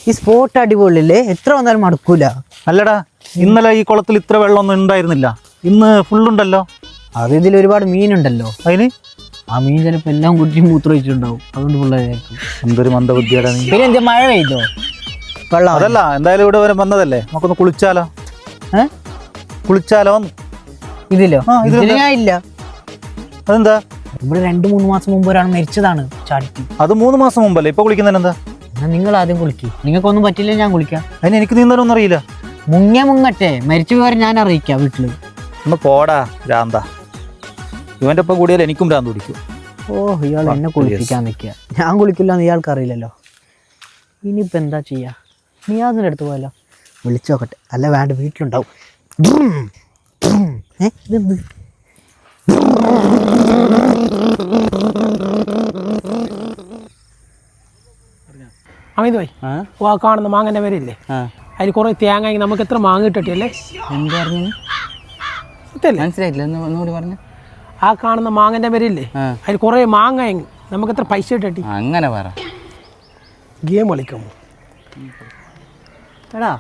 ഈ സ്പോട്ട് അടിപൊളിയല്ലേ, എത്ര വന്നാലും മടുക്കൂല. അല്ലടാ, ഇന്നലെ ഈ കുളത്തിൽ ഇത്ര വെള്ളമൊന്നും ഉണ്ടായിരുന്നില്ല, ഇന്ന് ഫുള്ളുണ്ടല്ലോ. അത് ഇതിൽ ഒരുപാട് മീനുണ്ടല്ലോ, അതിന് ആ മീൻ ചിലപ്പോൾ എല്ലാം കുടിച്ച് മൂത്രമൊഴിച്ചിട്ടുണ്ടാവും, അതുകൊണ്ട് പിള്ളേരായിരിക്കും. എന്തൊരു മന്ദബുദ്ധിയാടാ നീ. പിന്നെ എന്താ മഴ പെയ്തോ? വെള്ളം അതല്ല, എന്തായാലും ഇവിടെ വരെ വന്നതല്ലേ, നമുക്കൊന്ന് കുളിച്ചാലോ? കുളിച്ചാലോ? ഇതിലോ? ഇതില് ഞാൻ ഇല്ല. അതെന്താ? ഇവിടെ 2-3 മാസം മുമ്പ് ഒരാൾ മരിച്ചതാണ് ചാടിട്ട്. അത് 3 മാസം മുമ്പല്ലേ, ഇപ്പൊ കുളിക്കുന്നതിന് എന്താ? എന്നാ നിങ്ങൾ ആദ്യം കുളിക്ക്, നിങ്ങൾക്കൊന്നും പറ്റില്ല ഞാൻ കുളിക്കാം. അതിന് എനിക്ക് നീന്താനൊന്നും അറിയില്ല. മുങ്ങട്ടെ, മരിച്ചു പോയാൽ ഞാൻ അറിയിക്കാം വീട്ടില്. ഒന്ന് പോടാ ഭ്രാന്ത, ഇവന്റെ ഒപ്പം കൂടിയാൽ എനിക്കും ഭ്രാന്ത് പിടിക്കും. ഓ, ഇയാൾ എന്നെ കുളിപ്പിക്കാൻ നിൽക്കുക, ഞാൻ കുളിക്കില്ലെന്ന് ഇയാൾക്ക് അറിയില്ലല്ലോ. ഇനിയിപ്പോൾ എന്താ ചെയ്യുക? നീ അതിൻ്റെ അടുത്ത് പോയല്ലോ, വിളിച്ചു നോക്കട്ടെ. അല്ല വേണ്ട, വീട്ടിലുണ്ടാവും. ഇതെന്ത്? അമിത് ഭായി, ആ കാണുന്ന മാങ്ങൻ്റെ പേരില്ലേ, അതിൽ കുറേ തേങ്ങ, നമുക്ക് എത്ര മാങ്ങ കിട്ടട്ടിയല്ലേ? എന്ത് പറഞ്ഞു? മനസ്സിലായിട്ടില്ല, ഒന്നുകൂടി പറഞ്ഞു. ആ കാണുന്ന മാങ്ങൻ്റെ പേരില്ലേ, അതിൽ കുറേ മാങ്ങ, നമുക്ക് എത്ര പൈസ കിട്ടട്ടി? അങ്ങനെ പറ. ഗെയിം കളിക്കുമോ? എടാ,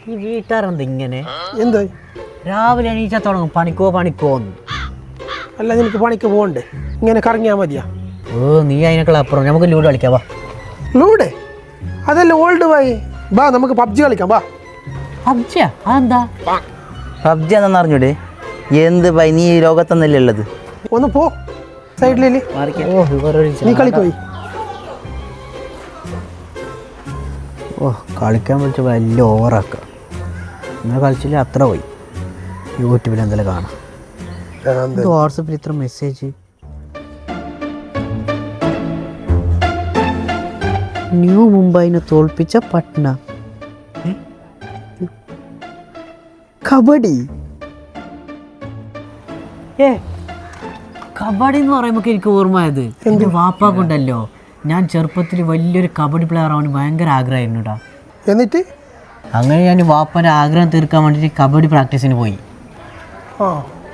ഈ വീട്ടുകാരെന്ത് ഇങ്ങനെ? എന്ത് രാവിലെ എണീച്ചാൽ തുടങ്ങും പണിക്കോന്ന്. അല്ല, നിനക്ക് പണിക്ക് പോകണ്ടേ? ഇങ്ങനെ കറങ്ങിയാൽ മതിയാ? ഓ, നീ അതിനേക്കാൾ അപ്പുറം. നമുക്ക് ലൂഡോ കളിക്കാം, വാ. ലൂടെ? അതല്ല ഓൾഡ് ഭായി, വാ നമുക്ക് പബ്ജി കളിക്കാം, വാ. പബ്ജിയാ? അതെന്താ പബ്ജി എന്നാന്ന് അറിഞ്ഞൂടെ? എന്ത് ബൈ, നീ ഈ ലോകത്തൊന്നല്ലേ ഉള്ളത്? ഒന്ന് പോ സൈഡിലേ. ഓ, നീ കളിക്കോയി. ഓ, കളിക്കാൻ വിളിച്ച വലിയ ഓവറാക്കുക. ഇങ്ങനെ കളിച്ചില്ല, അത്ര പോയി. യൂട്യൂബിൽ എന്തെങ്കിലും കാണാം. വാട്സപ്പിൽ ഇത്ര മെസ്സേജ്. ന്യൂ മുംബൈനെ തോൽപ്പിച്ച പട്ന. കബഡി. കബഡി എന്ന് പറയുമ്പോൾ എനിക്ക് ഓർമ്മയത് എൻ്റെ വാപ്പാക്കുണ്ടല്ലോ. ഞാൻ ചെറുപ്പത്തിൽ വലിയൊരു കബഡി പ്ലെയർ ആവാൻ ഭയങ്കര ആഗ്രഹമായിരുന്നുടാ. എന്നിട്ട് അങ്ങനെ ഞാൻ വാപ്പൻ്റെ ആഗ്രഹം തീർക്കാൻ വേണ്ടിയിട്ട് കബഡി പ്രാക്ടീസിന് പോയി.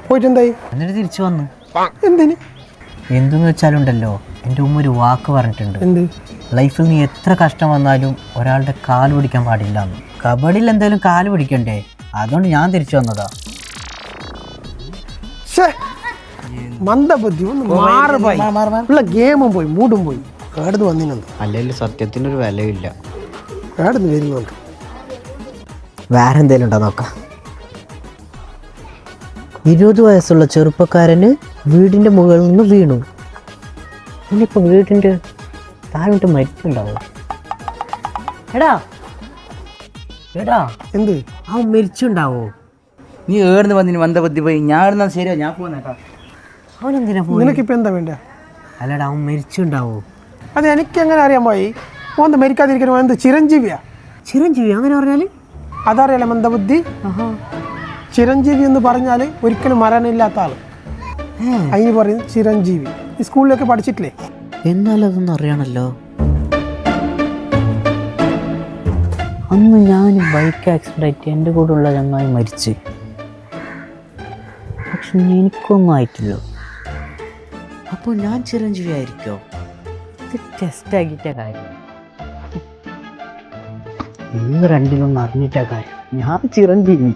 പോയിട്ട് എന്തായി? എന്നിട്ട് തിരിച്ചു വന്നു. എന്തിന്? എന്തെന്ന് വെച്ചാലുണ്ടല്ലോ, എൻ്റെ ഉമ്മ ഒരു വാക്ക് പറഞ്ഞിട്ടുണ്ട്. എന്ത്? ലൈഫിൽ നീ എത്ര കഷ്ടം വന്നാലും ഒരാളുടെ കാല് പിടിക്കാൻ പാടില്ല എന്ന്. കബഡിയിൽ എന്തായാലും കാല് പിടിക്കണ്ടേ, അതുകൊണ്ട് ഞാൻ തിരിച്ചു വന്നതാ. മന്ദബുദ്ധി ഒന്ന് മാറുപോയി. ഉള്ള ഗെയിമും പോയി, മൂടും പോയി. കേടുന്ന് വന്നിനുണ്ട്. അല്ലെങ്കിൽ സത്യത്തിനൊരു വിലയില്ല. കേടുന്ന് വരുന്നുണ്ട്. വേറെ എന്തെങ്കിലും ഉണ്ടോ നോക്കാം. 20 വയസ്സുള്ള ചെറുപ്പക്കാരന് വീടിൻ്റെ മുകളിൽ നിന്ന് വീണു. ഇനിയിപ്പോൾ വീടിൻ്റെ താഴോട്ട് മരിച്ചുണ്ടാവും. എടാ എന്ത്? അവൻ മരിച്ചുണ്ടാവോ? നീ ഏർന്ന് വന്നിന് മന്ദബുദ്ധി പോയി. ഞാൻ ഏർന്നാ ശരിയാ, ഞാൻ പോന്നേട്ടാ. അവനെന്തിനാ പോയി? നിനക്കിപ്പോൾ എന്താ വേണ്ട? അല്ലടാ, അവൻ മരിച്ചുണ്ടാവോ? അത് എനിക്കെങ്ങനെ അറിയാൻ പോയി? ഓന്ത് മരിക്കാതിരിക്കണോ? എന്ത് ചിരഞ്ജീവിയാ? ചിരഞ്ജീവി അങ്ങനെ പറഞ്ഞാൽ? അതറിയാലോ മന്ദബുദ്ധി. ചിരഞ്ജീവി എന്ന് പറഞ്ഞാൽ ഒരിക്കലും മരണമില്ലാത്ത ആൾ. അതിന് പറയുന്നത് ചിരഞ്ജീവി. ഈ സ്കൂളിലൊക്കെ പഠിച്ചിട്ടില്ലേ? എന്നാലതൊന്നും അറിയണല്ലോ. അന്ന് ഞാൻ ബൈക്ക് ആക്സിഡൻ്റ് ആയിട്ട് എൻ്റെ കൂടെ ഉള്ള ചങ്ങായി മരിച്ച്. പക്ഷെ എനിക്കൊന്നും ആയിട്ടില്ലോ. അപ്പോൾ ഞാൻ ചിരഞ്ജീവി ആയിരിക്കോ? ഇത് ടെസ്റ്റ് ആക്കിയിട്ട കാര്യം. നിങ്ങൾ രണ്ടിലൊന്നും അറിഞ്ഞിട്ട കാര്യം. ഞാൻ ചിരഞ്ജീവി.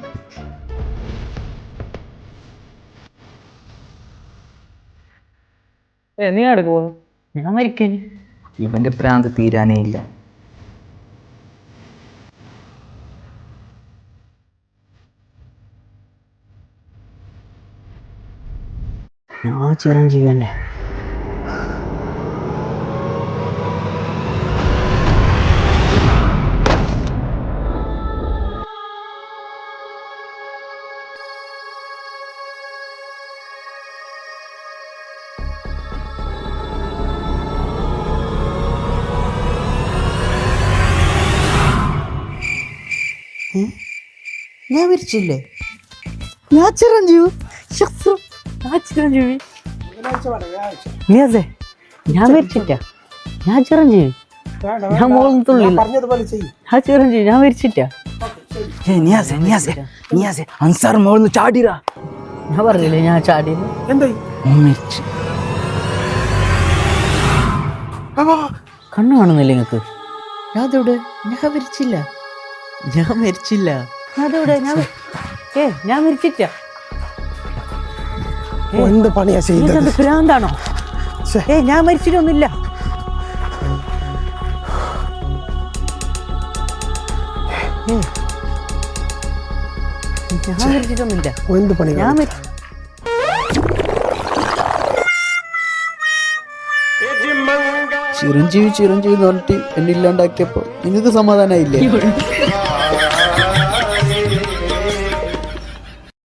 നീ അടുക്കുമോ? ഞാൻ മരിക്കാൻ. ഇവന്റെ പ്രാന്ത് തീരാനേ ഇല്ല. ഞാൻ ചിരഞ്ജീവി തന്നെ. ഞാൻ മരിച്ചില്ലേ? ഞാൻ ചിരഞ്ജീവി. ഞാൻ മരിച്ചിട്ട. ഞാൻ ചിരഞ്ജീവി. ഞാൻ മോളും തുള്ളില്ല. ഞാൻ ചിരഞ്ജീവി. ഞാൻ മരിച്ചിട്ട. അൻസാർ മോളിന്ന് ചാടിരാ. ഞാൻ പറഞ്ഞില്ലേ ഞാൻ ചാടി. എന്തായി? മരിച്ചു. കണ്ണു കാണുന്നില്ല നിങ്ങൾക്ക്? അതെവിടെ? ഞാൻ മരിച്ചില്ല. അതെവിടെ? ഞാൻ മരിച്ചില്ല. എന്ത് പണിയാ ചെയ്തത്? ഭ്രാന്താണോ? ഞാൻ മരിച്ചിട്ടൊന്നുമില്ല. ഞാൻ മരിച്ചിട്ടൊന്നുമില്ല. എന്ത് പണി? ചിരഞ്ജീവി എന്ന് പറഞ്ഞിട്ട് എന്നെ ഇല്ലാണ്ടാക്കിയപ്പോ നിങ്ങൾക്ക് സമാധാനായില്ലേ?